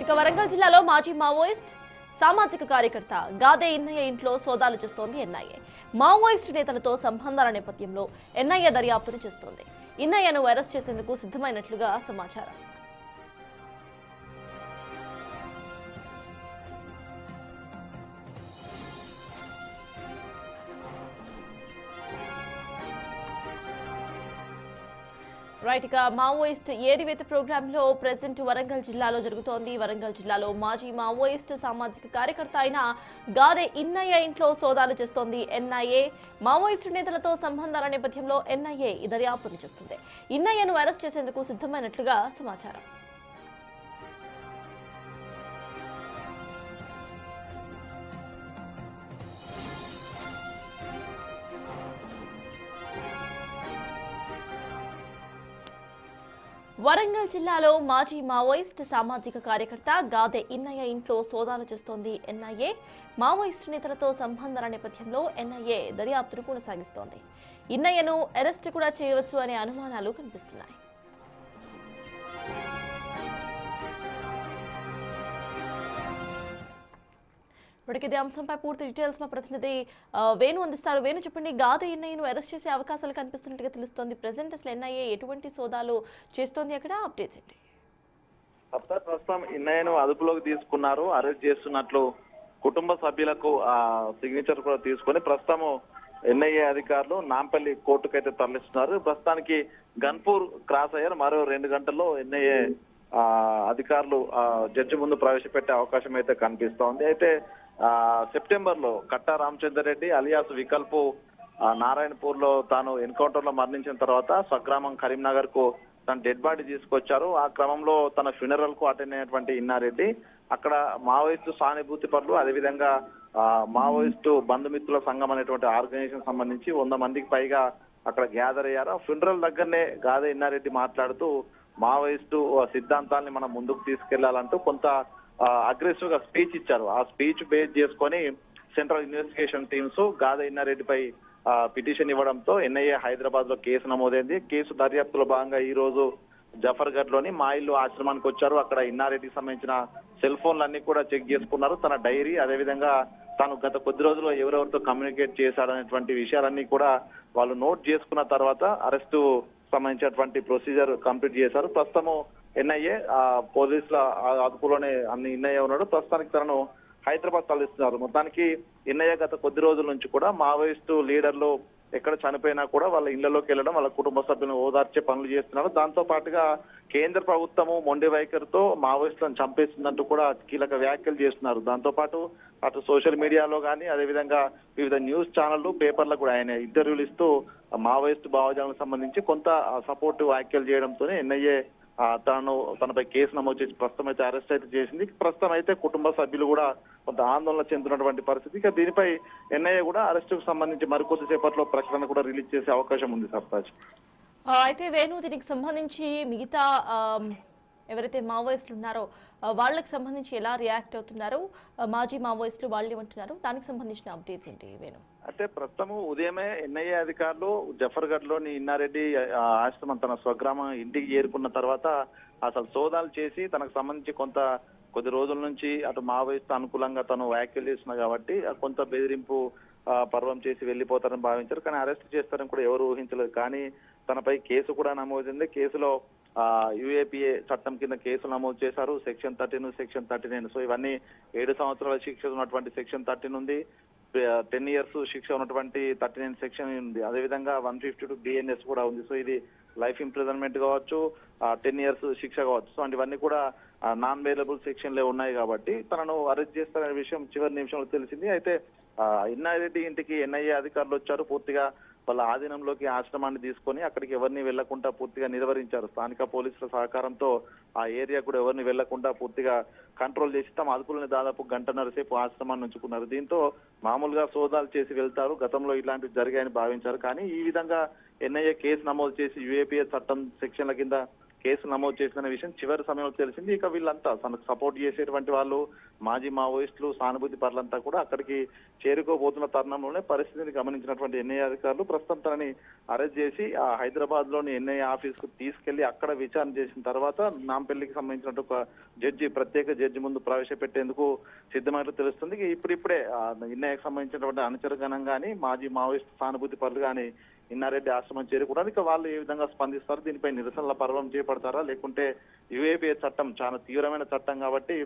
ఇక వరంగల్ జిల్లాలో మాజీ మావోయిస్ట్ సామాజిక కార్యకర్త గాదే ఇన్నయ్య ఇంట్లో సోదాలు చేస్తోంది ఎన్ఐఏ. మావోయిస్ట్ నేతలతో సంబంధాల నేపథ్యంలో ఎన్ఐఏ దర్యాప్తును చేస్తోంది. ఇన్నయ్యను అరెస్ట్ చేసేందుకు సిద్ధమైనట్లుగా సమాచారం. రైట్, ఇక మావోయిస్ట్ ఏరివేత ప్రోగ్రామ్ లో ప్రెసెంట్ వరంగల్ జిల్లాలో జరుగుతోంది. వరంగల్ జిల్లాలో మాజీ మావోయిస్ట్ సామాజిక కార్యకర్త అయిన గాదే ఇన్నయ్య ఇంట్లో సోదాలు చేస్తోంది ఎన్ఐఏ. మావోయిస్టు నేతలతో సంబంధాల నేపథ్యంలో ఎన్ఐఏ ఈ దర్యాప్తును చేస్తుంది. ఇన్నయ్యను అరెస్ట్ చేసేందుకు సిద్ధమైనట్లుగా సమాచారం. వరంగల్ జిల్లాలో మాజీ మావోయిస్ట్ సామాజిక కార్యకర్త గాదే ఇన్నయ్య ఇంట్లో సోదాలు చేస్తోంది ఎన్ఐఏ. మావోయిస్టు నేతలతో సంబంధాల నేపథ్యంలో ఎన్ఐఏ దర్యాప్తును కొనసాగిస్తోంది. ఇన్నయ్యను అరెస్ట్ కూడా చేయవచ్చు అనే అనుమానాలు కనిపిస్తున్నాయి. ఇప్పటికే ఇదే అంశంపై పూర్తి డీటెయిల్స్ మా ప్రతినిధి వేణు అందిస్తారు. వేణు, చెప్పండి, గాదే ఇన్నయ్యను అరెస్ట్ చేసే అవకాశాలు కనిపిస్తున్నట్టుగా తెలుస్తోంది. ప్రెసెంట్ అసలు ఎన్ఐఏ ఎటువంటి సోదాలు చేస్తోంది, అక్కడ అప్డేట్స్ ఏంటి? ప్రస్తుతం ఇన్నయ్యను అదుపులోకి తీసుకున్నారు. అరెస్ట్ చేస్తున్నట్లు కుటుంబ సభ్యులకు సిగ్నేచర్ కూడా తీసుకొని ప్రస్తుతం ఎన్ఐఏ అధికారులు నాంపల్లి కోర్టుకైతే తరలిస్తున్నారు. ప్రస్తుతానికి గన్పూర్ క్రాస్ అయ్యారు. మరో 2 గంటల్లో ఎన్ఐఏ అధికారులు జడ్జి ముందు ప్రవేశపెట్టే అవకాశం అయితే కనిపిస్తోంది. అయితే సెప్టెంబర్ లో కట్టా రామచందర్ రెడ్డి అలియాస్ వికల్పు నారాయణపూర్ లో తాను ఎన్కౌంటర్ లో మరణించిన తర్వాత స్వగ్రామం కరీంనగర్ కు తన డెడ్ బాడీ తీసుకొచ్చారు. ఆ క్రమంలో తన ఫ్యూనరల్ కు అటెండ్ అయినటువంటి ఇన్నారెడ్డి అక్కడ మావోయిస్టు సానుభూతి పరులు, అదేవిధంగా మావోయిస్టు బంధుమిత్రుల సంఘం అనేటువంటి ఆర్గనైజేషన్ సంబంధించి 100 మందికి పైగా అక్కడ గ్యాదర్ అయ్యారు. ఫ్యూనరల్ దగ్గరనే గాదే ఇన్నారెడ్డి మాట్లాడుతూ మావోయిస్టు సిద్ధాంతాల్ని మనం ముందుకు తీసుకెళ్లాలంటూ కొంత అగ్రెసివ్ గా స్పీచ్ ఇచ్చారు. ఆ స్పీచ్ బేస్ చేసుకొని సెంట్రల్ ఇన్వెస్టిగేషన్ టీమ్స్ గాదే ఇన్నారెడ్డిపై పిటిషన్ ఇవ్వడంతో ఎన్ఐఏ హైదరాబాద్ లో కేసు నమోదైంది. కేసు దర్యాప్తులో భాగంగా ఈ రోజు జఫర్గఢ్ లోని మా ఇల్లు ఆశ్రమానికి వచ్చారు. అక్కడ ఇన్నారెడ్డికి సంబంధించిన సెల్ ఫోన్లన్నీ కూడా చెక్ చేసుకున్నారు. తన డైరీ, అదేవిధంగా తాను గత కొద్ది రోజుల్లో ఎవరెవరితో కమ్యూనికేట్ చేశాడనేటువంటి విషయాలన్నీ కూడా వాళ్ళు నోట్ చేసుకున్న తర్వాత అరెస్టు సంబంధించినటువంటి ప్రొసీజర్ కంప్లీట్ చేశారు. ప్రస్తుతము ఎన్ఐఏ పోలీసుల అదుపులోనే ఎన్ఐఏ ఉన్నాడు. ప్రస్తుతానికి తనను హైదరాబాద్ తరలిస్తున్నారు. మొత్తానికి ఎన్ఐఏ గత కొద్ది రోజుల నుంచి కూడా మావోయిస్టు లీడర్లు ఎక్కడ చనిపోయినా కూడా వాళ్ళ ఇళ్లలోకి వెళ్ళడం, వాళ్ళ కుటుంబ సభ్యులను ఓదార్చే పనులు చేస్తున్నారు. దాంతో పాటుగా కేంద్ర ప్రభుత్వము మొండి వైఖరితో మావోయిస్టులను చంపేస్తుందంటూ కూడా కీలక వ్యాఖ్యలు చేస్తున్నారు. దాంతో పాటు అటు సోషల్ మీడియాలో కానీ, అదేవిధంగా వివిధ న్యూస్ ఛానళ్లు, పేపర్లకు కూడా ఆయన ఇంటర్వ్యూలు ఇస్తూ మావోయిస్టు భావజాలకు సంబంధించి కొంత సపోర్టివ్ వ్యాఖ్యలు చేయడంతో ఎన్ఐఏ తనపై కేసు నమోదు చేసి ప్రస్తుతం అయితే అరెస్ట్ అయితే చేసింది. ప్రస్తుతం అయితే కుటుంబ సభ్యులు కూడా కొంత ఆందోళన చెందుతున్నటువంటి పరిస్థితి. ఇక దీనిపై ఎన్ఐఏ కూడా అరెస్టుకు సంబంధించి మరికొద్దిసేపట్లో ప్రకటన కూడా రిలీజ్ చేసే అవకాశం ఉంది. సర్తాజ్, అయితే వేణు, దీనికి సంబంధించి మిగతా ఎవరైతే మావోయిస్టులు ఉన్నారో వాళ్ళకి సంబంధించి ఎలా రియాక్ట్ అవుతున్నారు, మాజీ మావోయిస్టులు వాళ్ళు ఏమంటున్నారు, దానికి సంబంధించిన అప్డేట్స్ ఏంటి వేణు? అంటే ప్రస్తుతము ఉదయమే ఎన్ఐఏ అధికారులు జఫర్గఢ్ లోని ఇన్నారెడ్డి ఆశ్రమం తన స్వగ్రామం ఇంటికి చేరుకున్న తర్వాత అసలు సోదాలు చేసి తనకు సంబంధించి కొద్ది రోజుల నుంచి అటు మావోయిస్టు అనుకూలంగా తను వ్యాఖ్యలు చేస్తున్నా కాబట్టి కొంత బెదిరింపు పర్వం చేసి వెళ్ళిపోతారని భావించారు. కానీ అరెస్ట్ చేస్తారని కూడా ఎవరు ఊహించలేదు. కానీ తనపై కేసు కూడా నమోదైంది. కేసులో యుఏపిఏ చట్టం కింద కేసులు నమోదు చేశారు. Section 13, section 39. సో ఇవన్నీ 7 సంవత్సరాల శిక్ష ఉన్నటువంటి సెక్షన్ 13 ఉంది, 10 years శిక్ష ఉన్నటువంటి 39 సెక్షన్ ఉంది. అదేవిధంగా 152 BNS కూడా ఉంది. సో ఇది లైఫ్ ఇంప్రిజన్మెంట్ కావచ్చు, 10 years శిక్ష కావచ్చు. సో ఇవన్నీ కూడా నాన్ వేలబుల్ సెక్షన్లే ఉన్నాయి కాబట్టి తనను అరెస్ట్ చేస్తారనే విషయం చివరి నిమిషంలో తెలిసింది. అయితే ఇన్నారెడ్డి ఇంటికి ఎన్ఐఏ అధికారులు వచ్చారు. పూర్తిగా వాళ్ళ ఆధీనంలోకి ఆశ్రమాన్ని తీసుకొని అక్కడికి ఎవరిని వెళ్లకుండా పూర్తిగా నిర్వహించారు. స్థానిక పోలీసుల సహకారంతో ఆ ఏరియా కూడా ఎవరిని వెళ్లకుండా పూర్తిగా కంట్రోల్ చేసి తమ అదుపులోని దాదాపు 1.5 గంటల సేపు ఆశ్రమాన్ని ఉంచుకున్నారు. దీంతో మామూలుగా సోదాలు చేసి వెళ్తారు, గతంలో ఇలాంటివి జరిగాయని భావించారు. కానీ ఈ విధంగా ఎన్ఐఏ కేసు నమోదు చేసి యుఏపిఏ చట్టం సెక్షన్ల కింద కేసు నమోదు చేసిన విషయం చివరి సమయంలో తెలిసింది. ఇక వీళ్ళంతా తనకు సపోర్ట్ చేసేటువంటి వాళ్ళు మాజీ మావోయిస్టులు సానుభూతి పరులంతా కూడా అక్కడికి చేరుకోబోతున్న తరుణంలోనే పరిస్థితిని గమనించినటువంటి ఎన్ఐఏ అధికారులు ప్రస్తుతం తనని అరెస్ట్ చేసి ఆ హైదరాబాద్ లోని ఎన్ఐఏ ఆఫీస్ కు తీసుకెళ్లి అక్కడ విచారణ చేసిన తర్వాత నాంపల్లికి సంబంధించినట్టు ఒక ప్రత్యేక జడ్జి ముందు ప్రవేశపెట్టేందుకు సిద్ధమైనట్లు తెలుస్తుంది. ఇప్పుడిప్పుడే ఎన్ఐఏకి సంబంధించినటువంటి అనుచరగణం గాని మాజీ మావోయిస్ట్ సానుభూతి పరులు గాని ఇన్నారెడ్డి ఆశ్రమం చేరుకోవడానికి వాళ్ళు ఏ విధంగా స్పందిస్తారు, దీనిపై నిరసనల పర్వం చేపడతారా, లేకుంటే యుఏపీఏ చట్టం చాలా తీవ్రమైన చట్టం కాబట్టి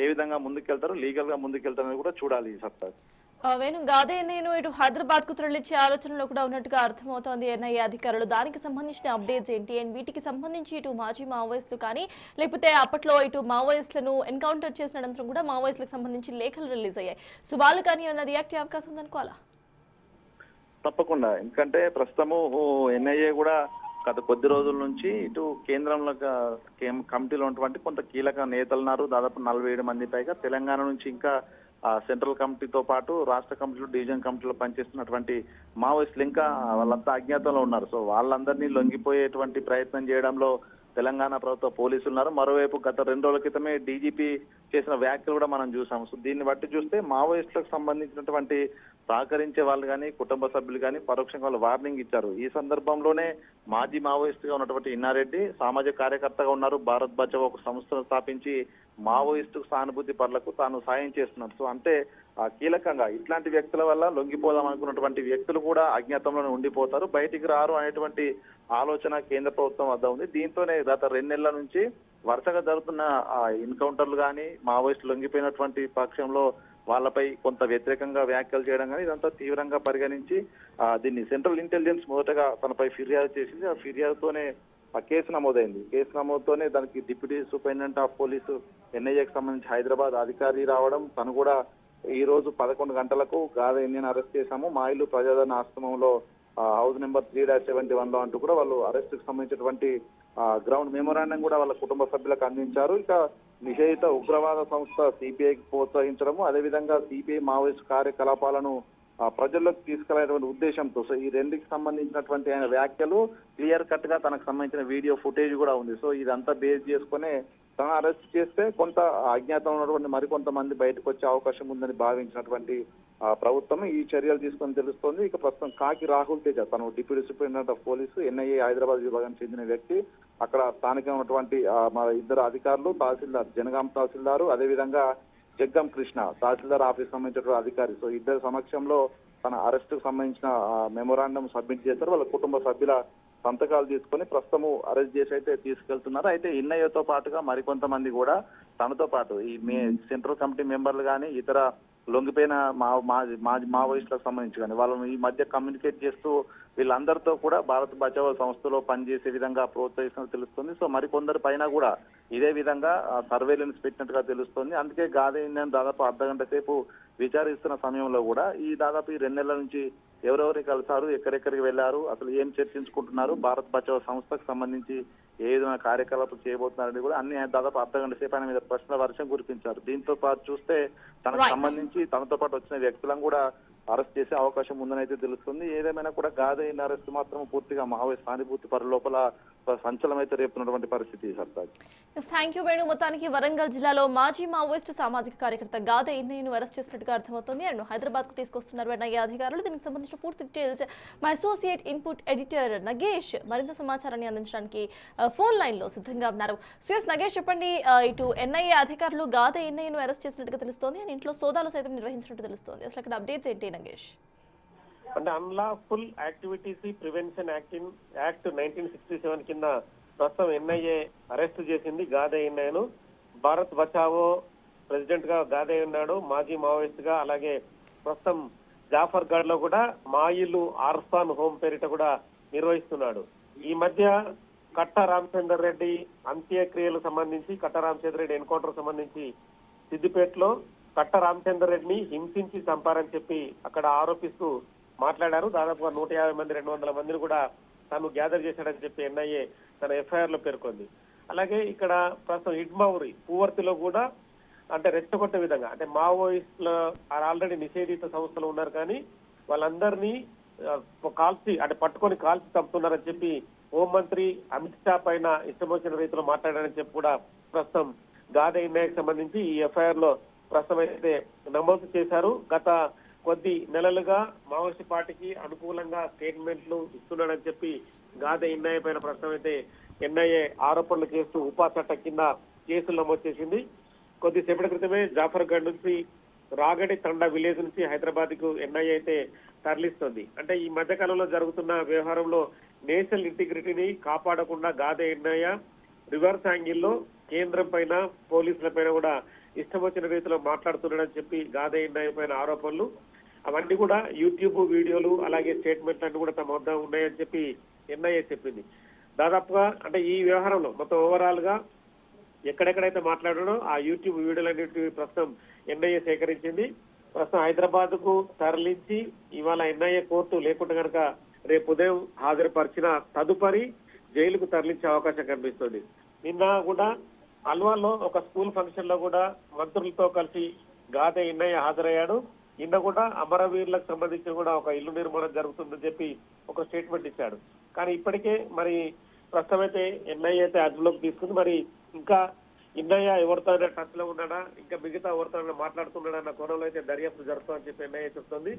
ఏ విధంగా ముందుకెళ్తారు, లీగల్ గా ముందుకెళ్తారని కూడా చూడాలి ఈ సత్తా. వేణు గాదే నేను ఇటు హైదరాబాద్ కు తరలించే ఆలోచనలో కూడా ఉన్నట్టుగా అర్థమవుతోంది ఎన్ఐఏ అధికారులు. దానికి సంబంధించిన అప్డేట్స్ ఏంటి అండ్ వీటికి సంబంధించి ఇటు మాజీ మావోయిస్టులు కానీ లేకపోతే అప్పట్లో ఇటు మావోయిస్టులను ఎన్కౌంటర్ చేసిన అనంతరం కూడా మావోయిస్టులకు సంబంధించి లేఖలు రిలీజ్ అయ్యాయి. సో వాళ్ళు కానీ ఏమైనా రియాక్ట్ అయ్యే అవకాశం ఉందనుకోవాలా? తప్పకుండా, ఎందుకంటే ప్రస్తుతము ఎన్ఐఏ కూడా గత కొద్ది రోజుల నుంచి ఇటు కేంద్రంలో కమిటీలో ఉన్నటువంటి కొంత కీలక నేతలు ఉన్నారు. దాదాపు 47 మంది పైగా తెలంగాణ నుంచి ఇంకా సెంట్రల్ కమిటీతో పాటు రాష్ట్ర కమిటీలు డివిజన్ కమిటీలో పనిచేస్తున్నటువంటి మావోయిస్టులు ఇంకా వాళ్ళంతా అజ్ఞాతంలో ఉన్నారు. సో వాళ్ళందరినీ లొంగిపోయేటువంటి ప్రయత్నం చేయడంలో తెలంగాణ ప్రభుత్వ పోలీసులు ఉన్నారు. మరోవైపు గత 2 రోజుల క్రితమే డీజీపీ చేసిన వ్యాఖ్యలు కూడా మనం చూసాం. సో దీన్ని బట్టి చూస్తే మావోయిస్టులకు సంబంధించినటువంటి సహకరించే వాళ్ళు కానీ కుటుంబ సభ్యులు కానీ పరోక్షంగా వాళ్ళు వార్నింగ్ ఇచ్చారు. ఈ సందర్భంలోనే మాజీ మావోయిస్టుగా ఉన్నటువంటి ఇన్నారెడ్డి సామాజిక కార్యకర్తగా ఉన్నారు. భారత్ బచావో ఒక సంస్థను స్థాపించి మావోయిస్టు సానుభూతి పరులకు తాను సాయం చేస్తున్నారు. సో అంటే కీలకంగా ఇట్లాంటి వ్యక్తుల వల్ల లొంగిపోదాం అనుకున్నటువంటి వ్యక్తులు కూడా అజ్ఞాతంలోనే ఉండిపోతారు, బయటికి రారు అనేటువంటి ఆలోచన కేంద్ర ప్రభుత్వం వద్ద ఉంది. దీంతోనే గత 2 నెలల నుంచి వరుసగా జరుగుతున్న ఎన్కౌంటర్లు కానీ మావోయిస్టులు లొంగిపోయినటువంటి పక్షంలో వాళ్ళపై కొంత వ్యతిరేకంగా వ్యాఖ్యలు చేయడం కానీ ఇదంతా తీవ్రంగా పరిగణించి దీన్ని సెంట్రల్ ఇంటెలిజెన్స్ మొదటగా తనపై ఫిర్యాదు చేసింది. ఆ ఫిర్యాదుతోనే ఆ కేసు నమోదైంది. కేసు నమోదుతోనే దానికి డిప్యూటీ సూపరింటెండెంట్ ఆఫ్ పోలీసు ఎన్ఐఏకి సంబంధించి హైదరాబాద్ అధికారి రావడం, తను కూడా ఈ రోజు 11 గంటలకు గాదే ఎన్ఐని అరెస్ట్ చేశాము, మా ఇల్లు ప్రజాదరణ ఆశ్రమంలో హౌస్ నెంబర్ 3-71 అంటూ కూడా వాళ్ళు అరెస్ట్ కు సంబంధించినటువంటి గ్రౌండ్ మెమోరాండం కూడా వాళ్ళ కుటుంబ సభ్యులకు అందించారు. ఇక నిషేధిత ఉగ్రవాద సంస్థ సిపిఐకి ప్రోత్సహించడము, అదేవిధంగా సిపిఐ మావోయిస్ట్ కార్యకలాపాలను ప్రజల్లోకి తీసుకెళ్లేటువంటి ఉద్దేశంతో సో ఈ రెండుకి సంబంధించినటువంటి ఆయన వ్యాఖ్యలు క్లియర్ కట్ గా తనకు సంబంధించిన వీడియో ఫుటేజ్ కూడా ఉంది. సో ఇదంతా బేస్ చేసుకునే తన అరెస్ట్ చేస్తే కొంత అజ్ఞాతంలో ఉన్నటువంటి మరికొంతమంది బయటకు వచ్చే అవకాశం ఉందని భావించినటువంటి ప్రభుత్వం ఈ చర్యలు తీసుకొని తెలుస్తోంది. ఇక ప్రస్తుతం కాకి రాహుల్ తేజ తను deputy superintendent of police NIA Hyderabad విభాగానికి చెందిన వ్యక్తి, అక్కడ స్థానికంగా ఉన్నటువంటి మా 2 అధికారులు, తహసీల్దార్ జనగాం తహసీల్దారు, అదేవిధంగా జగ్గం కృష్ణ తహసీల్దార్ ఆఫీస్ సంబంధించినటువంటి అధికారి. సో ఇద్దరు సమక్షంలో తన అరెస్ట్ కు సంబంధించిన మెమోరాండం సబ్మిట్ చేశారు. వాళ్ళ కుటుంబ సభ్యుల సంతకాలు తీసుకొని ప్రస్తుతము అరెస్ట్ చేసి అయితే తీసుకెళ్తున్నారు. అయితే ఎన్ఐఏతో పాటుగా మరికొంతమంది కూడా తనతో పాటు ఈ సెంట్రల్ కమిటీ మెంబర్లు కానీ ఇతర లొంగిపోయిన మావోయిస్టులకు సంబంధించి కానీ వాళ్ళని ఈ మధ్య కమ్యూనికేట్ చేస్తూ వీళ్ళందరితో కూడా భారత్ బచావో సంస్థలో పనిచేసే విధంగా ప్రోత్సహిస్తున్నట్టు తెలుస్తుంది. సో మరికొందరి పైన కూడా ఇదే విధంగా సర్వేలెన్స్ పెట్టినట్టుగా తెలుస్తుంది. అందుకే గాదే నేను దాదాపు అర్ధగంట సేపు విచారిస్తున్న సమయంలో కూడా ఈ దాదాపు ఈ 2 నెలల నుంచి ఎవరెవరిని కలిసారు, ఎక్కడెక్కడికి వెళ్లారు, అసలు ఏం చర్చించుకుంటున్నారు, భారత్ బచావో సంస్థకు సంబంధించి ఏ విధమైన కార్యకలాపాలు చేయబోతున్నారని కూడా అన్ని దాదాపు అర్ధగంట సేపు ఆయన మీద ప్రశ్నల వర్షం కురిపించారు. దీంతో పాటు చూస్తే తనకు సంబంధించి తనతో పాటు వచ్చిన వ్యక్తులను కూడా అరెస్ట్ చేసే అవకాశం ఉందని అయితే తెలుస్తుంది. ఏదేమైనా కూడా గాదే అరెస్ట్ మాత్రం పూర్తిగా మావోయిస్ట్ సానుభూతి పరు లోపల సంచలనం అయితే రేపుతున్నటువంటి పరిస్థితి. Sartaj, thank you Venu. మొత్తానికి వరంగల్ జిల్లాలో మాజీ మావోయిస్ట్ సామాజిక కార్యకర్త గాదే ఇన్నయ్యను అరెస్ట్ చేసినట్టుగా అర్థమవుతుంది. అండ్ హైదరాబాద్ కు తీసుకొస్తున్నారు ఎన్ఐఏ అధికారులు. దీనికి సంబంధించిన పూర్తి డీటెయిల్స్ మా అసోసియేట్ ఇన్పుట్ ఎడిటర్ నగేష్ మరింత సమాచారాన్ని అందించడానికి ఫోన్ లైన్ లో సిద్ధంగా ఉన్నారు. సుయస్ నగేష్, చెప్పండి, ఇటు ఎన్ఐఏ అధికారులు గాదే ఇన్నయ్యను అరెస్ట్ చేసినట్టుగా తెలుస్తోంది అండ్ ఇంట్లో సోదాలు సైతం నిర్వహించినట్టు తెలుస్తోంది. అసలు అక్కడ అప్డేట్స్ ఏంటి నగేష్? అంటే అన్లాఫుల్ యాక్టివిటీస్ ప్రివెన్షన్ యాక్ట్ 1967 కింద ప్రస్తుతం ఎన్ఐఏ అరెస్ట్ చేసింది గాదే ఎన్ఐను. భారత్ బచావో ప్రెసిడెంట్ గా గాదే ఉన్నాడు, మాజీ మావోయిస్ట్ గా. అలాగే ప్రస్తుతం జాఫర్ గఢ్ లో కూడా మా ఇల్లు ఆర్ఫాన్ హోమ్ పేరిట కూడా నిర్వహిస్తున్నాడు. ఈ మధ్య కట్ట రామచందర్ రెడ్డి అంత్యక్రియలకు సంబంధించి, కట్ట రామచంద్ర రెడ్డి ఎన్కౌంటర్ సంబంధించి సిద్దిపేటలో కట్ట రామచందర్ రెడ్డిని హింసించి చంపారని చెప్పి అక్కడ ఆరోపిస్తూ మాట్లాడారు. దాదాపుగా 150 మంది 200 మందిని కూడా తాను గ్యాదర్ చేశాడని చెప్పి ఎన్ఐఏ తన ఎఫ్ఐఆర్ లో పేర్కొంది. అలాగే ఇక్కడ ప్రస్తుతం ఇడ్మౌరి పూవర్తిలో కూడా అంటే రెచ్చగొట్టే విధంగా, అంటే మావోయిస్టుల ఆల్రెడీ నిషేధిత సంస్థలు ఉన్నారు కానీ వాళ్ళందరినీ కాల్చి అంటే పట్టుకొని కాల్చి చంపుతున్నారని చెప్పి హోంమంత్రి అమిత్ షా పైన ఇష్టం వచ్చిన రీతిలో మాట్లాడారని చెప్పి కూడా ప్రస్తుతం గాదే ఇన్నయ్యకు సంబంధించి ఈ ఎఫ్ఐఆర్ లో ప్రస్తుతం అయితే నమోదు చేశారు. గత కొద్ది నెలలుగా మావోయిస్ట్ పార్టీకి అనుకూలంగా స్టేట్మెంట్లు ఇస్తున్నాడని చెప్పి గాదే ఇన్నయ్య పైన ప్రస్తుతం అయితే ఎన్ఐఏ ఆరోపణలు చేస్తూ ఉపా చట్టం కింద కేసులు నమోదు చేసింది. కొద్దిసేపటి క్రితమే జాఫర్గఢ్ నుంచి రాగడి తండా విలేజ్ నుంచి హైదరాబాద్ కు ఎన్ఐఏ అయితే తరలిస్తుంది. అంటే ఈ మధ్య కాలంలో జరుగుతున్న వ్యవహారంలో నేషనల్ ఇంటిగ్రిటీని కాపాడకుండా గాదే ఎన్ఐఏ రివర్స్ యాంగిల్లో కేంద్రం పైన పోలీసుల పైన కూడా ఇష్టం వచ్చిన రీతిలో మాట్లాడుతున్నాడని చెప్పి గాదే ఎన్ఐఏ పైన ఆరోపణలు అవన్నీ కూడా యూట్యూబ్ వీడియోలు అలాగే స్టేట్మెంట్లు అన్ని కూడా తమ వద్ద ఉన్నాయని చెప్పి ఎన్ఐఏ చెప్పింది. దాదాపుగా అంటే ఈ వ్యవహారంలో మొత్తం ఓవరాల్ గా ఎక్కడెక్కడైతే మాట్లాడాడో ఆ యూట్యూబ్ వీడియోలన్నిటి ప్రస్తుతం ఎన్ఐఏ సేకరించింది. ప్రస్తుతం హైదరాబాద్ కు తరలించి ఇవాళ ఎన్ఐఏ కోర్టు లేకుండా కనుక రేపు ఉదయం హాజరుపరిచిన తదుపరి జైలుకు తరలించే అవకాశం కనిపిస్తుంది. నిన్న కూడా అల్వాల్లో ఒక స్కూల్ ఫంక్షన్ లో కూడా మంత్రులతో కలిసి గాదే ఎన్ఐఏ హాజరయ్యాడు. నిన్న కూడా అమరవీరులకు సంబంధించి కూడా ఒక ఇల్లు నిర్మాణం జరుగుతుందని చెప్పి ఒక స్టేట్మెంట్ ఇచ్చాడు. కానీ ఇప్పటికే మరి ప్రస్తుతం అయితే ఎన్ఐఏ అయితే అదుపులోకి తీసుకుంది. మరి ఇంకా ఎన్ఐఏ ఎవరితో టచ్ లో ఉన్నాడా, ఇంకా మిగతా ఎవరితో మాట్లాడుతున్నాడా అన్న కోణంలో అయితే దర్యాప్తు జరుగుతుందని చెప్పి ఎన్ఐఏ చెప్తుంది.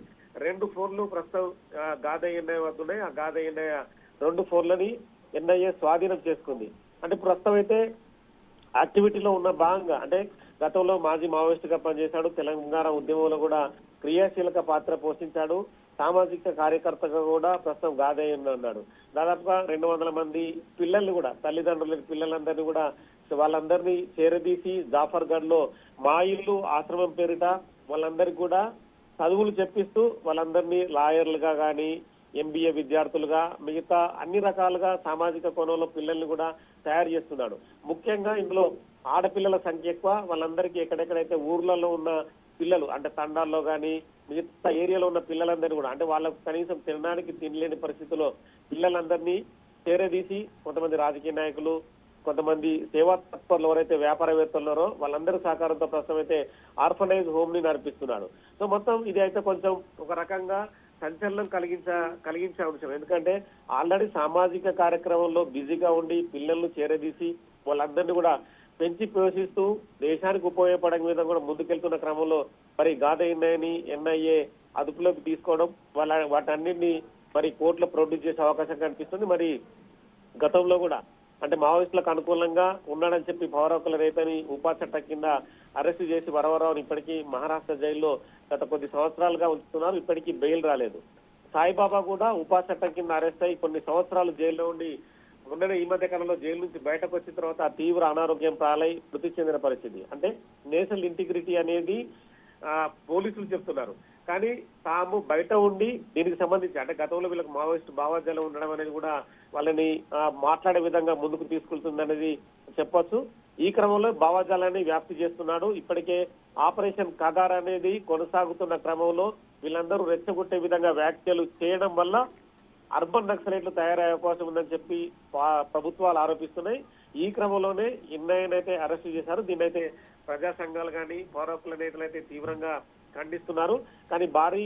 2 ఫోన్లు ప్రస్తుతం గాదే ఎన్ఐఏ వద్ద ఉన్నాయి. ఆ గాదే ఎన్ఐఏ 2 ఫోన్లని ఎన్ఐఏ స్వాధీనం చేసుకుంది. అంటే ప్రస్తుతం అయితే యాక్టివిటీలో ఉన్న భాగంగా అంటే గతంలో మాజీ మావోయిస్ట్ గా పనిచేశాడు. తెలంగాణ ఉద్యమంలో కూడా క్రియాశీలక పాత్ర పోషించాడు. సామాజిక కార్యకర్తగా కూడా ప్రస్తుతం గాదే ఉన్నాడు. దాదాపుగా 200 మంది పిల్లల్ని కూడా తల్లిదండ్రుల పిల్లలందరినీ కూడా వాళ్ళందరినీ చేరదీసి జాఫర్గఢ్ లో మా ఇల్లు ఆశ్రమం పేరిట వాళ్ళందరికీ కూడా చదువులు చెప్పిస్తూ వాళ్ళందరినీ లాయర్లుగా కానీ ఎంబీఏ విద్యార్థులుగా మిగతా అన్ని రకాలుగా సామాజిక కోణంలో పిల్లల్ని కూడా తయారు చేస్తున్నాడు. ముఖ్యంగా ఇందులో ఆడపిల్లల సంఖ్య ఎక్కువ. వాళ్ళందరికీ ఎక్కడెక్కడైతే ఊర్లలో ఉన్న పిల్లలు అంటే తండాల్లో కానీ మిగతా ఏరియాలో ఉన్న పిల్లలందరినీ కూడా అంటే వాళ్ళకు కనీసం తినడానికి తినలేని పరిస్థితుల్లో పిల్లలందరినీ చేరదీసి కొంతమంది రాజకీయ నాయకులు కొంతమంది సేవా తత్పరులు ఎవరైతే వ్యాపారవేత్తలు ఉన్నారో వాళ్ళందరి సహకారంతో ప్రస్తుతం అయితే ఆర్ఫనైజ్ హోమ్ ని నడిపిస్తున్నాడు. సో మొత్తం ఇది అయితే కొంచెం ఒక రకంగా సంచలనం కలిగించే అంశం. ఎందుకంటే ఆల్రెడీ సామాజిక కార్యక్రమంలో బిజీగా ఉండి పిల్లలను చేరదీసి వాళ్ళందరినీ కూడా పెంచి పోషిస్తూ దేశానికి ఉపయోగపడే విధంగా కూడా ముందుకెళ్తున్న క్రమంలో మరి గాదే ఎన్ఐఏ అదుపులోకి తీసుకోవడం వాటన్నింటినీ మరి కోర్టులో ప్రొడ్యూస్ చేసే అవకాశం కనిపిస్తుంది. మరి గతంలో కూడా అంటే మావోయిస్టులకు అనుకూలంగా ఉన్నాడని చెప్పి పౌర హక్కుల రైతని ఉపా చట్టం కింద అరెస్టు చేసి వరవరావుని ఇప్పటికీ మహారాష్ట్ర జైల్లో గత కొద్ది సంవత్సరాలుగా ఉంచుతున్నారు. ఇప్పటికీ బెయిల్ రాలేదు. సాయిబాబా కూడా ఉపా చట్టం కింద అరెస్ట్ అయ్యి కొన్ని సంవత్సరాలు జైల్లో ఉండి మొన్న ఈ మధ్య కాలంలో జైలు నుంచి బయటకు వచ్చిన తర్వాత తీవ్ర అనారోగ్యం పాలై మృతి చెందిన పరిస్థితి. అంటే నేషనల్ ఇంటిగ్రిటీ అనేది పోలీసులు చెప్తున్నారు. కానీ తాము బయట ఉండి దీనికి సంబంధించి అంటే గతంలో వీళ్ళకి మావోయిస్టు భావజాలం ఉండడం అనేది కూడా వాళ్ళని మాట్లాడే విధంగా ముందుకు తీసుకెళ్తుందనేది చెప్పొచ్చు. ఈ క్రమంలో భావజాలాన్ని వ్యాప్తి చేస్తున్నాడు. ఇప్పటికే ఆపరేషన్ కగార్ అనేది కొనసాగుతున్న క్రమంలో వీళ్ళందరూ రెచ్చగొట్టే విధంగా వ్యాఖ్యలు చేయడం వల్ల అర్బన్ నక్సలైట్లు తయారయ్యే అవకాశం ఉందని చెప్పి ప్రభుత్వాలు ఆరోపిస్తున్నాయి. ఈ క్రమంలోనే ఎన్ఐఏనైతే అరెస్టు చేశారు. దీన్నైతే ప్రజా సంఘాలు కానీ పౌర హక్కుల నేతలు అయితే తీవ్రంగా ఖండిస్తున్నారు. కానీ భారీ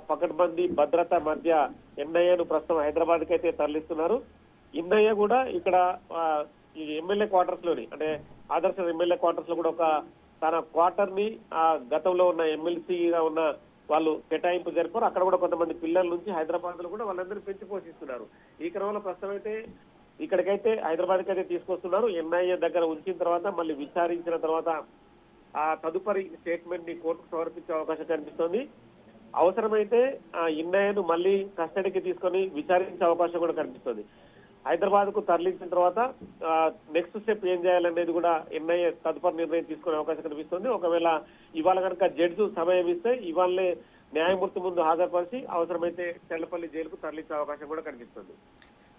పకడ్బందీ భద్రత మధ్య ఎన్ఐఏను ప్రస్తుతం హైదరాబాద్ కి అయితే తరలిస్తున్నారు. ఎన్ఐఏ కూడా ఇక్కడ ఈ ఎమ్మెల్యే క్వార్టర్స్ లోని అంటే ఆదర్శ ఎమ్మెల్యే క్వార్టర్స్ లో కూడా ఒక తన క్వార్టర్ ని గతంలో ఉన్న ఎమ్మెల్సీగా ఉన్న వాళ్ళు కేటాయింపు జరిపారు. అక్కడ కూడా కొంతమంది పిల్లల నుంచి హైదరాబాద్ లో కూడా వాళ్ళందరూ పెంచి పోషిస్తున్నారు. ఈ క్రమంలో ప్రస్తుతం అయితే ఇక్కడికైతే హైదరాబాద్ కి అయితే తీసుకొస్తున్నారు. ఎన్ఐఏ దగ్గర ఉంచిన తర్వాత మళ్ళీ విచారించిన తర్వాత ఆ తదుపరి స్టేట్మెంట్ ని కోర్టుకు సమర్పించే అవకాశం కనిపిస్తోంది. అవసరమైతే ఆ ఎన్ఐఏను మళ్ళీ కస్టడీకి తీసుకొని విచారించే అవకాశం కూడా కనిపిస్తుంది. హైదరాబాద్ కు తరలించిన తర్వాత నెక్స్ట్ స్టెప్ ఏం చేయాలనేది కూడా ఎన్ఐఏ తదుపరి నిర్ణయం తీసుకునే అవకాశం కనిపిస్తుంది. ఒకవేళ ఇవాళ కనుక జడ్జి సమయం ఇస్తే ఇవాళనే న్యాయమూర్తి ముందు హాజరుపరిచి అవసరమైతే చెళ్లపల్లి జైలుకు తరలించే అవకాశం కూడా కనిపిస్తుంది.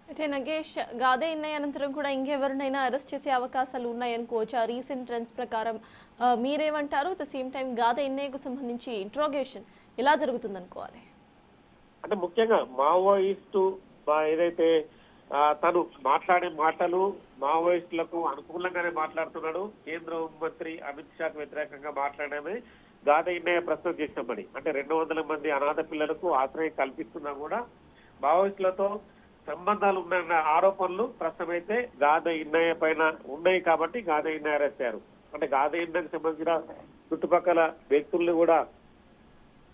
అయితే నగేష్, గాదే ఎన్ఐఏ అనంతరం కూడా ఇంకెవరినైనా అరెస్ట్ చేసే అవకాశాలు ఉన్నాయనుకోవచ్చు. ఆ రీసెంట్ ట్రెండ్స్ ప్రకారం మీరేమంటారు? At the same time Gade ఎన్ఐఏకు సంబంధించి ఇంట్రోగేషన్ ఎలా జరుగుతుంది అనుకోవాలి? అంటే ముఖ్యంగా మావోయిస్టు ఏదైతే తను మాట్లాడే మాటలు మావోయిస్టులకు అనుకూలంగానే మాట్లాడుతున్నాడు. కేంద్ర హోంమంత్రి అమిత్ షాకు వ్యతిరేకంగా మాట్లాడమే గాదే ఎన్ఐఏ ప్రస్తుతం చేసినామని అంటే 200 మంది అనాథ పిల్లలకు ఆశ్రయం కల్పిస్తున్నా కూడా మావోయిస్టులతో సంబంధాలు ఉన్న ఆరోపణలు ప్రస్తుతం అయితే గాదే ఇన్నయ్య పైన ఉన్నాయి కాబట్టి గాదే ఇన్నయ్య అరెస్ట్ అయ్యారు. అంటే గాదే ఇన్నయ్యకు సంబంధించిన చుట్టుపక్కల వ్యక్తుల్ని కూడా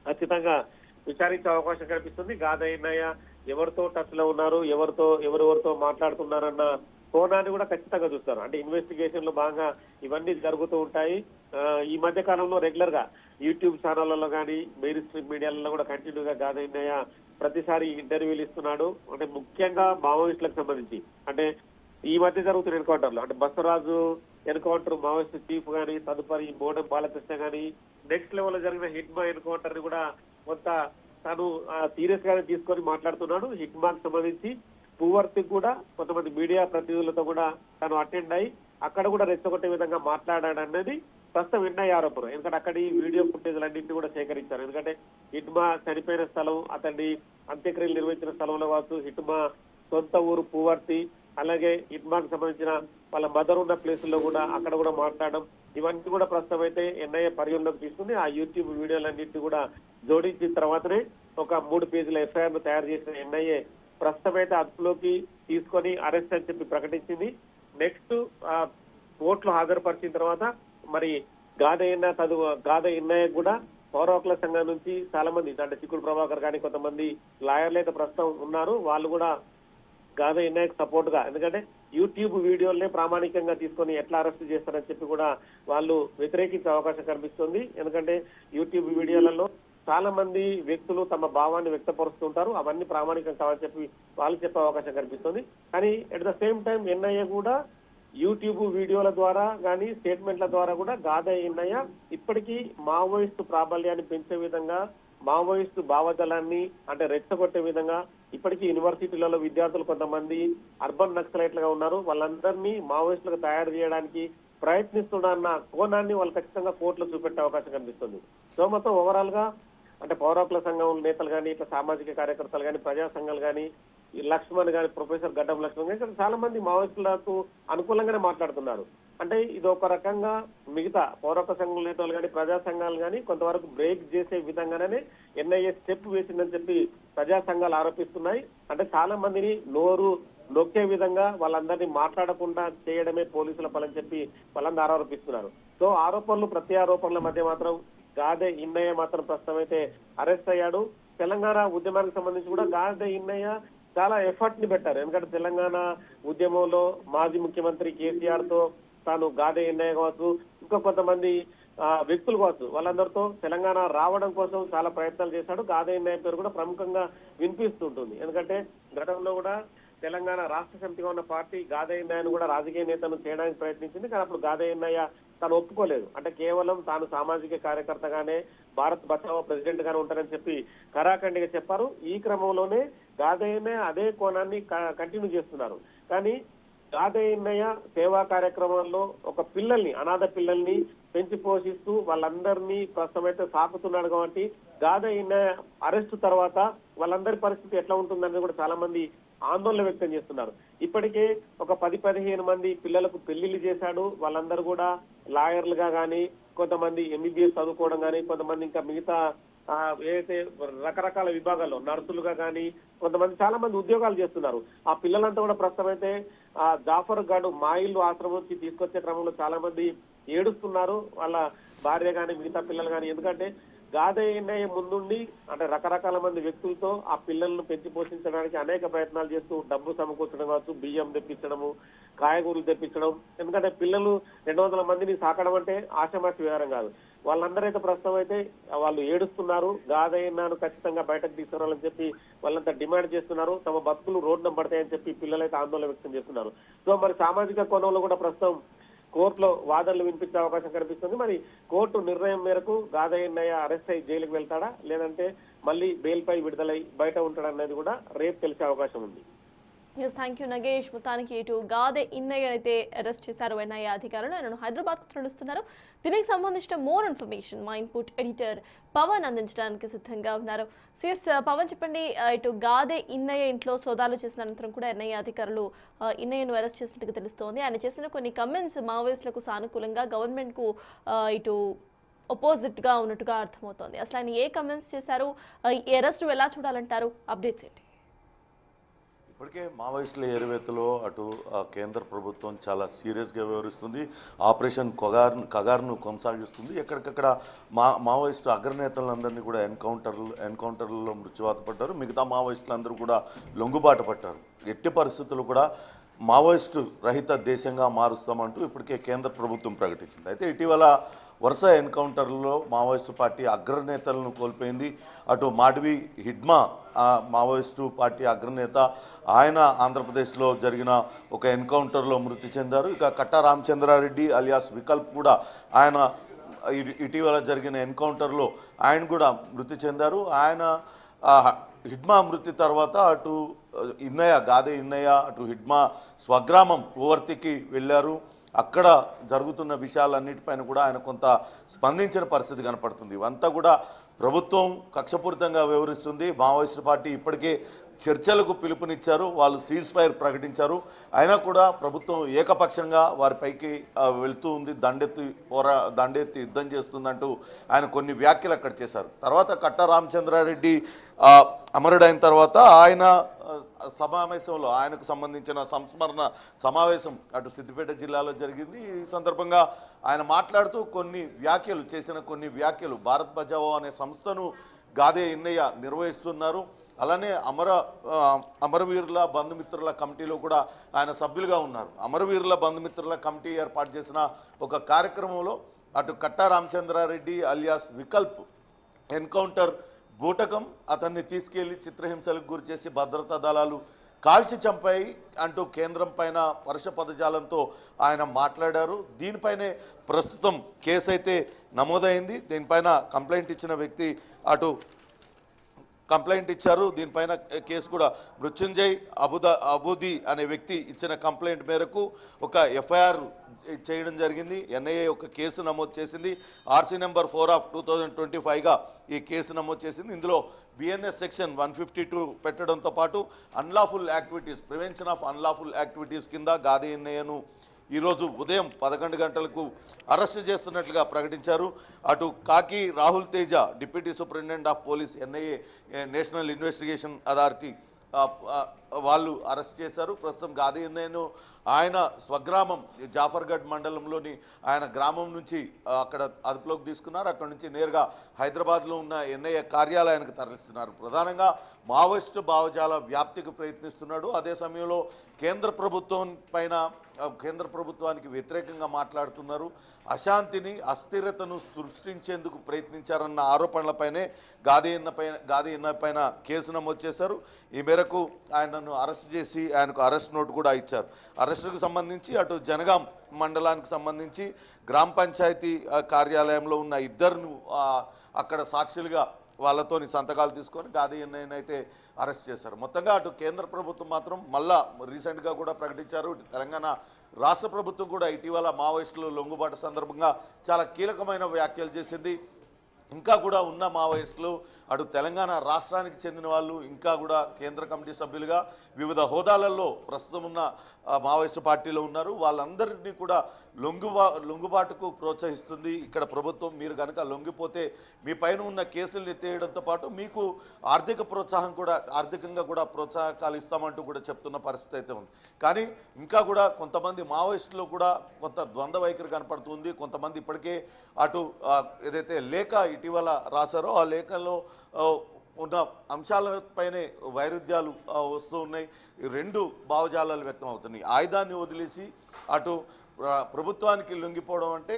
ఖచ్చితంగా విచారించే అవకాశం కనిపిస్తుంది. గాదే ఇన్నయ్య ఎవరితో టచ్ లో ఉన్నారు, ఎవరెవరితో మాట్లాడుతున్నారన్న కోణాన్ని కూడా ఖచ్చితంగా చూస్తారు. అంటే ఇన్వెస్టిగేషన్ లో భాగంగా ఇవన్నీ జరుగుతూ ఉంటాయి. ఈ మధ్య కాలంలో రెగ్యులర్ గా యూట్యూబ్ ఛానళ్లలో కానీ మెయిన్ స్ట్రీమ్ మీడియాలలో కూడా కంటిన్యూగా గాదే ఇన్నయ్య ప్రతిసారి ఇంటర్వ్యూలు ఇస్తున్నాడు. అంటే ముఖ్యంగా మావోయిస్టులకు సంబంధించి అంటే ఈ మధ్య జరుగుతున్న ఎన్కౌంటర్లు అంటే బసవరాజు ఎన్కౌంటర్ మావోయిస్ట్ చీఫ్ గానీ, తదుపరి మోడెం బాలకృష్ణ గానీ, నెక్స్ట్ లెవెల్ లో జరిగిన హిట్మా ఎన్కౌంటర్ ని కూడా కొంత తను సీరియస్ గానే తీసుకొని మాట్లాడుతున్నాడు. హిట్మాకు సంబంధించి పువర్తికి కూడా కొంతమంది మీడియా ప్రతినిధులతో కూడా తను అటెండ్ అయ్యి అక్కడ కూడా రెచ్చగొట్టే విధంగా మాట్లాడాడనేది ప్రస్తుతం విన్నాయి ఆరోపణలు. ఎందుకంటే అక్కడి వీడియో ఫుటేజ్లన్నింటినీ కూడా సేకరించారు. ఎందుకంటే హిట్మా చనిపోయిన స్థలం, అతన్ని అంత్యక్రియలు నిర్వహించిన స్థలంలో కావచ్చు, హిట్మా సొంత ఊరు పువర్తి, అలాగే హిట్మాకు సంబంధించిన వాళ్ళ మదర్ ఉన్న ప్లేసుల్లో కూడా అక్కడ కూడా మాట్లాడడం, ఇవన్నీ కూడా ప్రస్తుతం అయితే ఎన్ఐఏ పరిగణలోకి తీసుకుని ఆ యూట్యూబ్ వీడియోలన్నింటినీ కూడా జోడించిన తర్వాతనే ఒక 3 పేజీల ఎఫ్ఐఆర్ ను తయారు చేసిన ఎన్ఐఏ ప్రస్తుతం అయితే అదుపులోకి తీసుకొని అరెస్ట్ అని చెప్పి ప్రకటించింది. నెక్స్ట్ కోర్టులో హాజరుపరిచిన తర్వాత మరి గాదే ఇన్నయ్య కూడా పౌర హక్కుల సంఘం నుంచి చాలా మంది అంటే చిక్కుడు ప్రభాకర్ కానీ కొంతమంది లాయర్లు అయితే ప్రస్తుతం ఉన్నారు. వాళ్ళు కూడా గాదే ఇన్నయ్యకు సపోర్ట్ గా, ఎందుకంటే యూట్యూబ్ వీడియోలనే ప్రామాణికంగా తీసుకొని ఎట్లా అరెస్ట్ చేస్తారని చెప్పి కూడా వాళ్ళు వ్యతిరేకించే అవకాశం కనిపిస్తుంది. ఎందుకంటే యూట్యూబ్ వీడియోలలో చాలా మంది వ్యక్తులు తమ భావాన్ని వ్యక్తపరుస్తుంటారు, అవన్నీ ప్రామాణికం కావాలని చెప్పి వాళ్ళు చెప్పే అవకాశం కనిపిస్తుంది. కానీ at the same time NIA కూడా యూట్యూబ్ వీడియోల ద్వారా కానీ స్టేట్మెంట్ల ద్వారా కూడా గాదే ఇన్నయ్య ఇప్పటికీ మావోయిస్టు ప్రాబల్యాన్ని పెంచే విధంగా, మావోయిస్టు భావజాలాన్ని అంటే రెచ్చగొట్టే విధంగా ఇప్పటికీ యూనివర్సిటీలలో విద్యార్థులు కొంతమంది అర్బన్ నక్సలైట్లుగా ఉన్నారు, వాళ్ళందరినీ మావోయిస్టులకు తయారు చేయడానికి ప్రయత్నిస్తున్న కోణాన్ని వాళ్ళు ఖచ్చితంగా కోర్టులో చూపెట్టే అవకాశం కనిపిస్తుంది. సో మొత్తం ఓవరాల్ గా అంటే పౌర హక్కుల సంఘం నేతలు కానీ, ఇట్లా సామాజిక కార్యకర్తలు కానీ, ప్రజా సంఘాలు కానీ, ఈ లక్ష్మణ్ కానీ, ప్రొఫెసర్ గడ్డం లక్ష్మణ్ కానీ చాలా మంది మావోయిస్టులకు అనుకూలంగానే మాట్లాడుతున్నారు. అంటే ఇది ఒక రకంగా మిగతా పౌర హక్కుల సంఘం నేతలు కానీ, ప్రజా సంఘాలు కానీ కొంతవరకు బ్రేక్ చేసే విధంగానే ఎన్ఐఏ స్టెప్ వేసిందని చెప్పి ప్రజా సంఘాలు ఆరోపిస్తున్నాయి. అంటే చాలా మందిని నోరు నొక్కే విధంగా వాళ్ళందరినీ మాట్లాడకుండా చేయడమే పోలీసుల పని చెప్పి వాళ్ళందరూ ఆరోపిస్తున్నారు. సో ఆరోపణలు ప్రత్యారోపణల మధ్య మాత్రం గాదే ఇన్నయ్య మాత్రం ప్రస్తుతం అయితే అరెస్ట్ అయ్యాడు. తెలంగాణ ఉద్యమానికి సంబంధించి కూడా గాదే ఇన్నయ్య చాలా ఎఫర్ట్ ని పెట్టారు. ఎందుకంటే తెలంగాణ ఉద్యమంలో మాజీ ముఖ్యమంత్రి కేసీఆర్ తో తాను గాదే ఇన్నయ్య కావచ్చు, ఇంకా కొంతమంది వ్యక్తులు కావచ్చు, వాళ్ళందరితో తెలంగాణ రావడం కోసం చాలా ప్రయత్నాలు చేశాడు. గాదే ఇన్నయ్య పేరు కూడా ప్రముఖంగా వినిపిస్తుంటుంది. ఎందుకంటే గతంలో కూడా తెలంగాణ రాష్ట్ర సమితిగా ఉన్న పార్టీ గాదే ఇన్నయ్యను కూడా రాజకీయ నేతను చేయడానికి ప్రయత్నించింది. కానీ అప్పుడు గాదే ఇన్నయ్య తను ఒప్పుకోలేదు. అంటే కేవలం తాను సామాజిక కార్యకర్తగానే భారత్ బచావో ప్రెసిడెంట్ గానే ఉంటారని చెప్పి ఖరాఖండిగా చెప్పారు. ఈ క్రమంలోనే గాదే ఇన్నయ్య అదే కోణాన్ని కంటిన్యూ చేస్తున్నారు. కానీ గాదే ఇన్నయ్య సేవా కార్యక్రమాల్లో ఒక పిల్లల్ని, అనాథ పిల్లల్ని పెంచి పోషిస్తూ వాళ్ళందరినీ ప్రస్తుతం అయితే సాకుతున్నాడు. కాబట్టి గాదే ఇన్నయ్య అరెస్టు తర్వాత వాళ్ళందరి పరిస్థితి ఎట్లా ఉంటుందని కూడా చాలా మంది ఆందోళన వ్యక్తం చేస్తున్నారు. ఇప్పటికే ఒక 10-15 మంది పిల్లలకు పెళ్లిళ్ళు చేశాడు. వాళ్ళందరూ కూడా లాయర్లుగా కానీ, కొంతమంది ఎంబీబీఎస్ చదువుకోవడం కానీ, కొంతమంది ఇంకా మిగతా ఏదైతే రకరకాల విభాగాల్లో నర్సులుగా కానీ కొంతమంది చాలా మంది ఉద్యోగాలు చేస్తున్నారు. ఆ పిల్లలంతా కూడా ప్రస్తుతం అయితే జాఫర్ గాడు మా ఇల్లు ఆశ్రమం నుంచి తీసుకొచ్చే క్రమంలో చాలా మంది ఏడుస్తున్నారు, వాళ్ళ భార్య కానీ మిగతా పిల్లలు కానీ. ఎందుకంటే గాదే ఇన్నయ్య ముందుండి అంటే రకరకాల మంది వ్యక్తులతో ఆ పిల్లలను పెంచి పోషించడానికి అనేక ప్రయత్నాలు చేస్తూ డబ్బు సమకూర్చడం కావచ్చు, బియ్యం తెప్పించడము, కాయగూరలు తెప్పించడం. ఎందుకంటే పిల్లలు 200 మందిని సాకడం అంటే ఆషామాషి వ్యవహారం కాదు. వాళ్ళందరైతే ప్రస్తుతం అయితే వాళ్ళు ఏడుస్తున్నారు. గాదే ఇన్నయ్యను ఖచ్చితంగా బయటకు తీసుకురావాలని చెప్పి వాళ్ళంతా డిమాండ్ చేస్తున్నారు. తమ బతుకులు రోడ్డున పడతాయని చెప్పి పిల్లలైతే ఆందోళన వ్యక్తం చేస్తున్నారు. సో మరి సామాజిక కోణంలో కూడా ప్రస్తుతం కోర్టులో వాదనలు వినిపించే అవకాశం కనిపిస్తుంది. మరి కోర్టు నిర్ణయం మేరకు గాదే ఇన్నయ్య అరెస్ట్ అయ్యి జైలుకి వెళ్తాడా, లేదంటే మళ్ళీ బెయిల్ పై విడుదలై బయట ఉంటాడా అనేది కూడా రేపు తెలిసే అవకాశం ఉంది. Thank you Nagesh. మొత్తానికి ఇటు గాదే ఇన్నయ్య అయితే అరెస్ట్ చేశారు ఎన్ఐఏ అధికారులు. ఆయన హైదరాబాద్కు తరలిస్తున్నారు. దీనికి సంబంధించిన మోర్ ఇన్ఫర్మేషన్ మా ఇన్పుట్ ఎడిటర్ పవన్ అందించడానికి సిద్ధంగా ఉన్నారు. సిఎస్ పవన్, చెప్పండి. ఇటు గాదే ఇన్నయ్య ఇంట్లో సోదాలు చేసిన అనంతరం కూడా ఎన్ఐఏ అధికారులు ఇన్నయ్యను అరెస్ట్ చేసినట్టుగా తెలుస్తోంది. ఆయన చేసిన కొన్ని కమెంట్స్ మావోయిస్టులకు సానుకూలంగా, గవర్నమెంట్కు ఇటు అపోజిట్ గా ఉన్నట్టుగా అర్థమవుతోంది. అసలు ఆయన ఏ కమెంట్స్ చేశారు, ఈ అరెస్ట్ ఎలా చూడాలంటారు? అప్డేట్స్ ఏంటి? ఇప్పటికే మావోయిస్టుల ఏరివేతలో అటు కేంద్ర ప్రభుత్వం చాలా సీరియస్గా వ్యవహరిస్తుంది. ఆపరేషన్ కగార్ను కొనసాగిస్తుంది. ఎక్కడికక్కడ మావోయిస్టు అగ్రనేతలందరినీ కూడా ఎన్కౌంటర్లలో మృత్యువాత పడ్డారు. మిగతా మావోయిస్టులందరూ కూడా లొంగుబాటు పట్టారు. ఎట్టి పరిస్థితులు కూడా మావోయిస్టు రహిత దేశంగా మారుస్తామంటూ ఇప్పటికే కేంద్ర ప్రభుత్వం ప్రకటించింది. అయితే ఇటీవల వరుస ఎన్కౌంటర్లలో మావోయిస్టు పార్టీ అగ్రనేతలను కోల్పోయింది. అటు మాధవి హిడ్మా మావోయిస్టు పార్టీ అగ్రనేత, ఆయన ఆంధ్రప్రదేశ్లో జరిగిన ఒక ఎన్కౌంటర్లో మృతి చెందారు. ఇక కట్టా రామచంద్రారెడ్డి అలియాస్ వికల్ప్ కూడా ఆయన ఇటీవల జరిగిన ఎన్కౌంటర్లో ఆయన కూడా మృతి చెందారు. ఆయన హిడ్మా మృతి తర్వాత అటు గాదే ఇన్నయ్య అటు హిడ్మా స్వగ్రామం పువర్తికి వెళ్ళారు. అక్కడ జరుగుతున్న విషయాలన్నిటిపైన కూడా ఆయన కొంత స్పందించిన పరిస్థితి కనపడుతుంది. ఇవంతా కూడా ప్రభుత్వం కక్షపూరితంగా వ్యవహరిస్తుంది. మావోయిస్టు పార్టీ ఇప్పటికే చర్చలకు పిలుపునిచ్చారు. వాళ్ళు సీజ్ ఫైర్ ప్రకటించారు. అయినా కూడా ప్రభుత్వం ఏకపక్షంగా వారిపైకి వెళ్తూ ఉంది, దండెత్తి యుద్ధం చేస్తుందంటూ ఆయన కొన్ని వ్యాఖ్యలు అక్కడ చేశారు. తర్వాత కట్టా రామచంద్రారెడ్డి అమరుడైన తర్వాత ఆయన సమావేశంలో ఆయనకు సంబంధించిన సంస్మరణ సమావేశం అటు సిద్దిపేట జిల్లాలో జరిగింది. ఈ సందర్భంగా ఆయన మాట్లాడుతూ కొన్ని వ్యాఖ్యలు భారత్ బచావో అనే సంస్థను గాదే ఇన్నయ్య నిర్వహిస్తున్నారు. అలానే అమరవీరుల బంధుమిత్రుల కమిటీలో కూడా ఆయన సభ్యులుగా ఉన్నారు. అమరవీరుల బంధుమిత్రుల కమిటీ ఏర్పాటు చేసిన ఒక కార్యక్రమంలో అటు కట్టా రామచంద్రారెడ్డి అలియాస్ వికల్ప్ ఎన్కౌంటర్ బూటకం, అతన్ని తీసుకెళ్లి చిత్రహింసలకు గురిచేసి భద్రతా దళాలు కాల్చి చంపాయి అంటూ కేంద్రం పైన పరుష పదజాలంతో ఆయన మాట్లాడారు. దీనిపైనే ప్రస్తుతం కేసు అయితే నమోదైంది. దీనిపైన కంప్లైంట్ ఇచ్చిన వ్యక్తి అటు కంప్లైంట్ ఇచ్చారు. దీనిపైన కేసు కూడా మృత్యుంజయ్ అబూది అనే వ్యక్తి ఇచ్చిన కంప్లైంట్ మేరకు ఒక ఎఫ్ఐఆర్ చేయడం జరిగింది. ఎన్ఐఏ ఒక కేసు నమోదు చేసింది. ఆర్సీ నెంబర్ 4/2025గా ఈ కేసు నమోదు చేసింది. ఇందులో బిఎన్ఎస్ సెక్షన్ 152 పెట్టడంతో పాటు unlawful activities, prevention of unlawful activities కింద గాదే ఎన్ఐఏను ఈరోజు ఉదయం 11 గంటలకు అరెస్టు చేస్తున్నట్లుగా ప్రకటించారు. అటు కాకి Rahul Teja deputy superintendent of police NIA national investigation authority వాళ్ళు అరెస్ట్ చేశారు. ప్రస్తుతం గాదే ఎన్ఐఏను ఆయన స్వగ్రామం జాఫర్గఢ్ మండలంలోని ఆయన గ్రామం నుంచి అక్కడ అదుపులోకి తీసుకున్నారు. అక్కడ నుంచి నేరుగా హైదరాబాద్లో ఉన్న ఎన్ఐఏ కార్యాలయానికి తరలిస్తున్నారు. ప్రధానంగా మావోయిస్టు భావజాల వ్యాప్తికి ప్రయత్నిస్తున్నాడు. అదే సమయంలో కేంద్ర ప్రభుత్వానికి వ్యతిరేకంగా మాట్లాడుతున్నారు. అశాంతిని, అస్థిరతను సృష్టించేందుకు ప్రయత్నించారన్న ఆరోపణలపైనే గాదే ఎన్న పైన కేసు నమోదు చేశారు. ఈ మేరకు ఆయనను అరెస్ట్ చేసి ఆయనకు అరెస్ట్ నోటు కూడా ఇచ్చారు. అరెస్టుకు సంబంధించి అటు జనగాం మండలానికి సంబంధించి గ్రామ పంచాయతీ కార్యాలయంలో ఉన్న ఇద్దరును అక్కడ సాక్షులుగా వాళ్ళతోని సంతకాలు తీసుకొని గాదే ఎన్నయ్యను అయితే అరెస్ట్ చేశారు. మొత్తంగా అటు కేంద్ర ప్రభుత్వం మాత్రం మళ్ళా రీసెంట్గా కూడా ప్రకటించారు. తెలంగాణ రాష్ట్ర ప్రభుత్వం కూడా ఇటీవల మావోయిస్టులు లొంగుబాటు సందర్భంగా చాలా కీలకమైన వ్యాఖ్యలు చేసింది. ఇంకా కూడా ఉన్న మావోయిస్టులు అటు తెలంగాణ రాష్ట్రానికి చెందిన వాళ్ళు ఇంకా కూడా కేంద్ర కమిటీ సభ్యులుగా వివిధ హోదాలలో ప్రస్తుతం ఉన్న మావోయిస్టు పార్టీలో ఉన్నారు. వాళ్ళందరినీ కూడా లొంగుబాటుకు ప్రోత్సహిస్తుంది ఇక్కడ ప్రభుత్వం. మీరు కనుక లొంగిపోతే మీ పైన ఉన్న కేసులు ఎత్తేయడంతో పాటు మీకు ఆర్థికంగా కూడా ప్రోత్సాహకాలు ఇస్తామంటూ కూడా చెప్తున్న పరిస్థితి అయితే ఉంది. కానీ ఇంకా కూడా కొంతమంది మావోయిస్టులు కూడా కొంత ద్వంద్వ వైఖరి కనపడుతుంది. కొంతమంది ఇప్పటికే అటు ఏదైతే లేఖ ఇటీవల రాశారో ఆ లేఖలో ఉన్న అంశాలపైనే వైరుధ్యాలు వస్తూ ఉన్నాయి. రెండు భావజాలాలు వ్యక్తం అవుతున్నాయి. ఆయుధాన్ని వదిలేసి అటు ప్రభుత్వానికి లొంగిపోవడం అంటే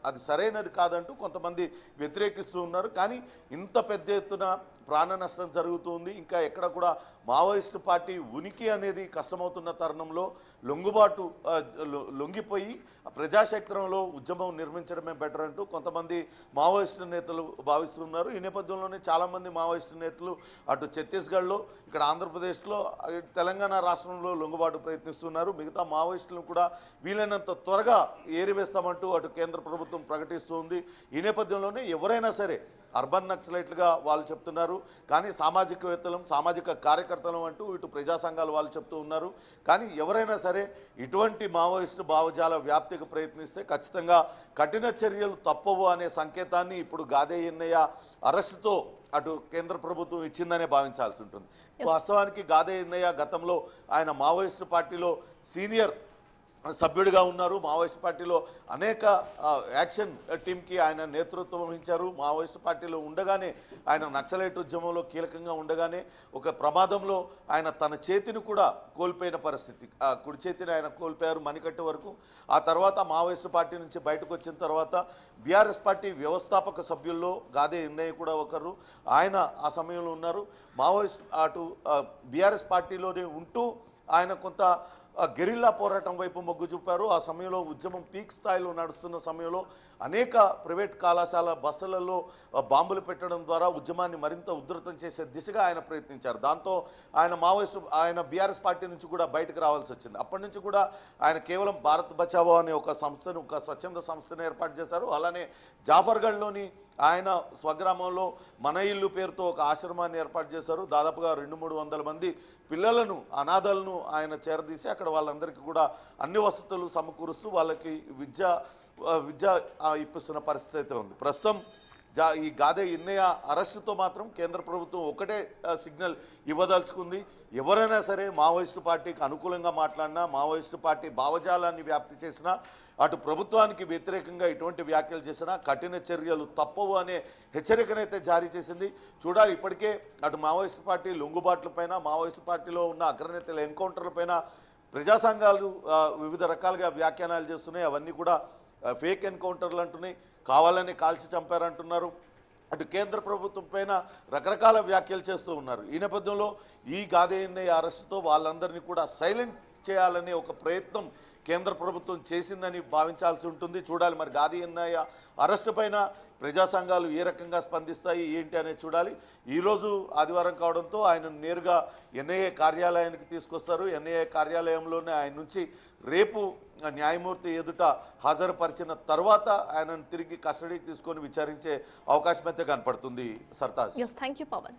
అది సరైనది కాదంటూ కొంతమంది వ్యతిరేకిస్తూ ఉన్నారు. కానీ ఇంత పెద్ద ఎత్తున ప్రాణ నష్టం జరుగుతుంది. ఇంకా ఎక్కడ కూడా మావోయిస్టు పార్టీ ఉనికి అనేది కష్టమవుతున్న తరుణంలో లొంగిపోయి ప్రజాక్షేత్రంలో ఉద్యమం నిర్మించడమే బెటర్ అంటూ కొంతమంది మావోయిస్టు నేతలు భావిస్తున్నారు. ఈ నేపథ్యంలోనే చాలామంది మావోయిస్టు నేతలు అటు ఛత్తీస్గఢ్లో, ఇక్కడ ఆంధ్రప్రదేశ్లో, తెలంగాణ రాష్ట్రంలో లొంగుబాటు ప్రయత్నిస్తున్నారు. మిగతా మావోయిస్టులను కూడా వీలైనంత త్వరగా ఏరివేస్తామంటూ అటు కేంద్ర ప్రభుత్వం ప్రకటిస్తుంది. ఈ నేపథ్యంలోనే ఎవరైనా సరే అర్బన్ నక్సలైట్లుగా వాళ్ళు చెప్తున్నారు. ఉన్నారు. కానీ సామాజికవేత్తలం, సామాజిక కార్యకర్తలం అంటూ ఇటు ప్రజా సంఘాలు వాళ్ళు చెప్తూ ఉన్నారు. కానీ ఎవరైనా సరే ఇటువంటి మావోయిస్టు భావజాల వ్యాప్తికి ప్రయత్నిస్తే ఖచ్చితంగా కఠిన చర్యలు తప్పవు అనే సంకేతాన్ని ఇప్పుడు గాదే ఎన్నయ్య అరెస్టుతో అటు కేంద్ర ప్రభుత్వం ఇచ్చిందనే భావించాల్సి ఉంటుంది. వాస్తవానికి గాదే ఎన్నయ్య గతంలో ఆయన మావోయిస్టు పార్టీలో సీనియర్ సభ్యుడిగా ఉన్నారు. మావోయిస్ట్ పార్టీలో అనేక యాక్షన్ టీంకి ఆయన నేతృత్వం వహించారు. మావోయిస్ట్ పార్టీలో ఉండగానే ఆయన నక్సలైట్ ఉద్యమంలో కీలకంగా ఉండగానే ఒక ప్రమాదంలో ఆయన తన చేతిని కూడా కోల్పోయిన పరిస్థితి, కుడి చేతిని ఆయన కోల్పోయారు మణికట్టు వరకు. ఆ తర్వాత మావోయిస్ట్ పార్టీ నుంచి బయటకు వచ్చిన తర్వాత బీఆర్ఎస్ పార్టీ వ్యవస్థాపక సభ్యుల్లో గాదే ఎన్నయ్య కూడా ఒకరు. ఆయన ఆ సమయంలో ఉన్నారు. మావోయిస్ట్ అటు బీఆర్ఎస్ పార్టీలోనే ఉంటూ ఆయన కొంత గెరిల్లా పోరాటం వైపు మొగ్గు చూపారు. ఆ సమయంలో ఉద్యమం పీక్ స్థాయిలో నడుస్తున్న సమయంలో అనేక ప్రైవేట్ కళాశాల బస్సులలో బాంబులు పెట్టడం ద్వారా ఉద్యమాన్ని మరింత ఉధృతం చేసే దిశగా ఆయన ప్రయత్నించారు. దాంతో ఆయన బీఆర్ఎస్ పార్టీ నుంచి కూడా బయటకు రావాల్సి వచ్చింది. అప్పటి నుంచి కూడా ఆయన కేవలం భారత్ బచావో అనే ఒక సంస్థను, ఒక స్వచ్ఛంద సంస్థను ఏర్పాటు చేశారు. అలానే జాఫర్గఢ్లోని ఆయన స్వగ్రామంలో మన ఇల్లు పేరుతో ఒక ఆశ్రమాన్ని ఏర్పాటు చేశారు. దాదాపుగా 200-300 మంది పిల్లలను, అనాథలను ఆయన చేరదీసి అక్కడ వాళ్ళందరికీ కూడా అన్ని వసతులు సమకూరుస్తూ వాళ్ళకి విద్య ఇప్పిస్తున్న పరిస్థితి అయితే ఉంది. ప్రస్తుతం ఈ గాదే ఎన్నయ్య అరెస్టుతో మాత్రం కేంద్ర ప్రభుత్వం ఒకటే సిగ్నల్ ఇవ్వదలుచుకుంది. ఎవరైనా సరే మావోయిస్టు పార్టీకి అనుకూలంగా మాట్లాడినా, మావోయిస్టు పార్టీ భావజాలాన్ని వ్యాప్తి చేసినా, అటు ప్రభుత్వానికి వ్యతిరేకంగా ఇటువంటి వ్యాఖ్యలు చేసినా కఠిన చర్యలు తప్పవు అనే హెచ్చరికనైతే జారీ చేసింది. చూడాలి, ఇప్పటికే అటు మావోయిస్టు పార్టీ లొంగుబాట్లపైన, మావోయిస్టు పార్టీలో ఉన్న అగ్రనేతల ఎన్కౌంటర్లపైన ప్రజా సంఘాలు వివిధ రకాలుగా వ్యాఖ్యానాలు చేస్తున్నాయి. అవన్నీ కూడా ఫేక్ ఎన్కౌంటర్లు అంటున్నాయి, కావాలని కాల్చి చంపారంటున్నారు. అటు కేంద్ర ప్రభుత్వం పైన రకరకాల వ్యాఖ్యలు చేస్తూ ఉన్నారు. ఈ నేపథ్యంలో ఈ గాదే ఎన్నయ్య అరెస్టుతో వాళ్ళందరినీ కూడా సైలెంట్ చేయాలనే ఒక ప్రయత్నం కేంద్ర ప్రభుత్వం చేసిందని భావించాల్సి ఉంటుంది. చూడాలి మరి గాదే ఎన్నయ్య అరెస్టు పైన ప్రజా సంఘాలు ఏ రకంగా స్పందిస్తాయి ఏంటి అనేది చూడాలి. ఈరోజు ఆదివారం కావడంతో ఆయన నేరుగా ఎన్ఐఏ కార్యాలయానికి తీసుకొస్తారు. ఎన్ఐఏ కార్యాలయంలోనే ఆయన నుంచి రేపు న్యాయమూర్తి ఎదుట హాజరుపరిచిన తర్వాత ఆయనను తిరిగి కస్టడీకి తీసుకొని విచారించే అవకాశం అయితే కనపడుతుంది. సర్తాజ్. Thank you Pawan.